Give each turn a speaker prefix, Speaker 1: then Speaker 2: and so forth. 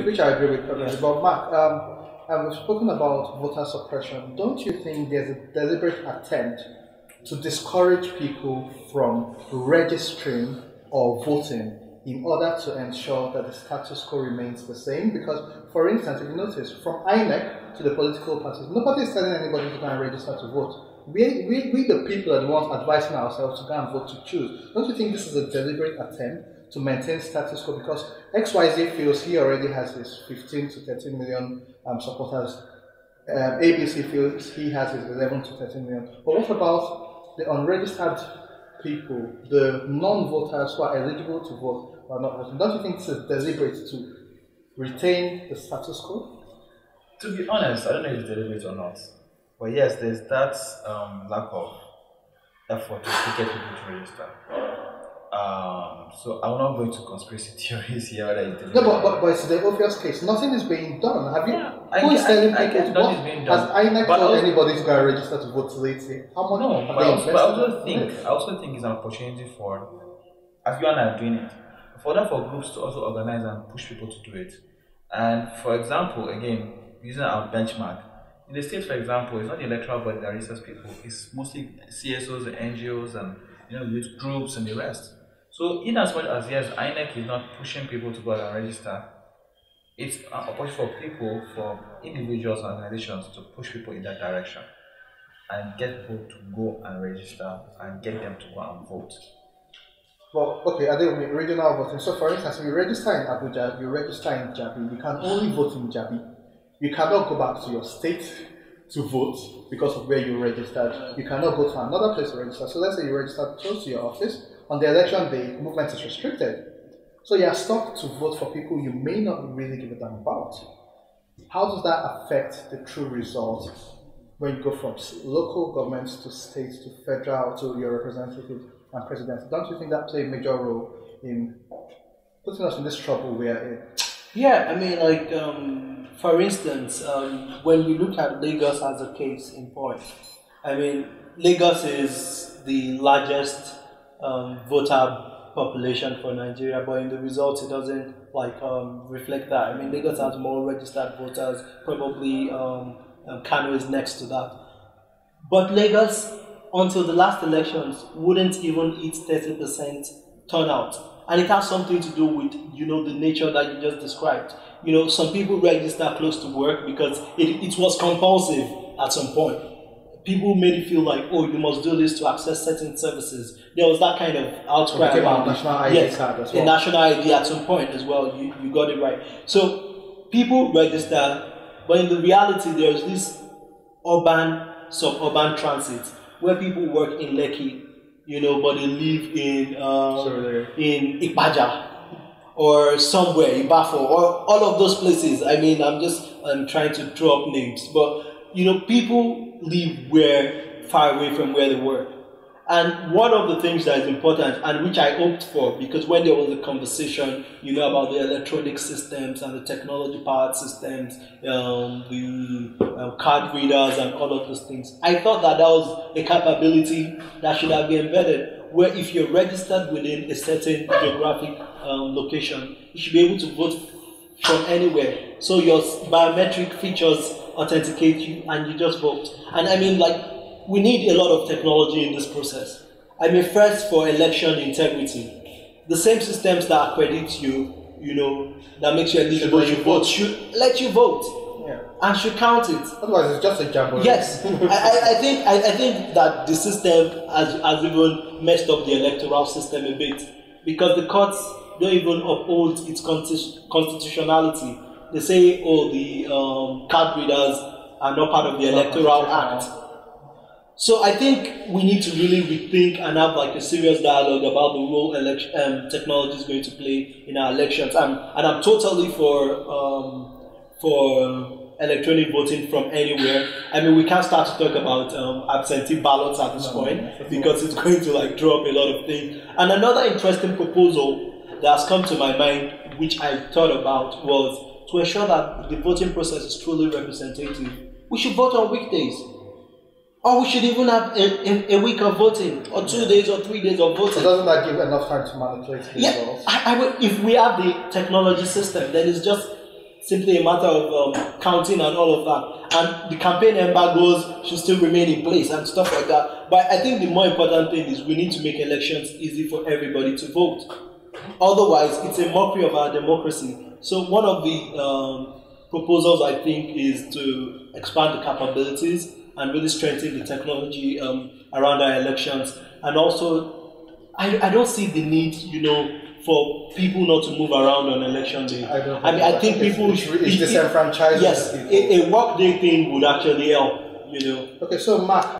Speaker 1: which I agree with. But Mark, we've spoken about voter suppression. Don't you think there's a deliberate attempt to discourage people from registering or voting in order to ensure that the status quo remains the same? Because, for instance, if you notice, from INEC to the political parties, nobody is telling anybody to go and register to vote. We the people are the ones advising ourselves to go and vote to choose. Don't you think this is a deliberate attempt to maintain status quo? Because XYZ feels he already has his 15 to 13 million supporters. ABC feels he has his 11 to 13 million. But what about the unregistered people, the non-voters who are eligible to vote but are not voting? Don't you think this is deliberate to retain the status quo?
Speaker 2: To be honest, I don't know if it's deliberate or not. But yes, there's that lack of effort to get people to register. So I'm not going to conspiracy theories here.
Speaker 1: No, but it's the obvious case. Nothing is being done. Have you? Who is telling people to vote? Has INEC told anybody to go and register to vote lately? How much?
Speaker 2: No, but I also think it's an opportunity for, as you and I are doing it, for groups to also organize and push people to do it. And for example, again, using our benchmark. In the States, for example, it's not the electoral body that registers people, it's mostly CSOs and NGOs and youth groups and the rest. So in as much as yes, INEC is not pushing people to go out and register, it's an opportunity for people, for individuals and organizations to push people in that direction and get people to go and register and get them to go and vote.
Speaker 1: Well, okay, I think regional voting. So for instance, if you register in Abuja, you register in Jabi, you can only vote in Jabi. You cannot go back to your state to vote because of where you registered. You cannot go to another place to register. So let's say you registered close to your office. On the election day, movement is restricted. So you are stuck to vote for people you may not really give a damn about. How does that affect the true result when you go from local governments to states to federal to your representatives and presidents? Don't you think that plays a major role in putting us in this trouble we are in?
Speaker 3: Yeah, I mean, for instance, when you look at Lagos as a case in point, I mean, Lagos is the largest voter population for Nigeria, but in the results it doesn't reflect that. I mean, Lagos has more registered voters, probably Kano is next to that. But Lagos, until the last elections, wouldn't even hit 30% turnout. And it has something to do with, the nature that you just described. Some people register close to work because it was compulsive at some point. People made it feel like, oh, you must do this to access certain services. There was that kind of outcry about
Speaker 1: national ID card as well.
Speaker 3: A national ID at some point as well. You got it right. So people register, but in the reality, there's this urban, suburban transit where people work in Lekki, but they live in Ipaja or somewhere, Ibafo, or all of those places. I mean, I'm trying to throw up names, but people live far away from where they work. And one of the things that is important, and which I hoped for, because when there was a conversation, about the electronic systems and the technology-powered systems, the card readers and all of those things, I thought that was a capability that should have been embedded, where if you're registered within a certain geographic location, you should be able to vote from anywhere. So your biometric features authenticate you and you just vote. And I mean, we need a lot of technology in this process. I mean, first for election integrity, the same systems that accredit you, that makes you eligible to vote, should let you vote, and should count it.
Speaker 1: Otherwise, it's just a jamboree.
Speaker 3: Yes, I think that the system has even messed up the electoral system a bit, because the courts don't even uphold its constitutionality. They say, oh, the card readers are not part of the Electoral Act. So I think we need to really rethink and have a serious dialogue about the role technology is going to play in our elections. And I'm totally for electronic voting from anywhere. I mean, we can't start to talk about absentee ballots at this point, because it's going to throw up a lot of things. And another interesting proposal that has come to my mind, which I thought about, was to ensure that the voting process is truly representative. We should vote on weekdays. Or we should even have a week of voting, or 2 days or 3 days of
Speaker 1: So
Speaker 3: voting.
Speaker 1: doesn't that give enough time to manipulate the
Speaker 3: Yeah,
Speaker 1: results?
Speaker 3: if we have the technology system, then it's just simply a matter of counting and all of that. And the campaign embargoes should still remain in place and stuff like that. But I think the more important thing is we need to make elections easy for everybody to vote. Otherwise, it's a mockery of our democracy. So one of the proposals, I think, is to expand the capabilities and really strengthen the technology around our elections. And also, I don't see the need, for people not to move around on election day. I think people
Speaker 1: it's disenfranchising
Speaker 3: yes,
Speaker 1: the people.
Speaker 3: a work day thing would actually help.
Speaker 1: Okay, so Mark,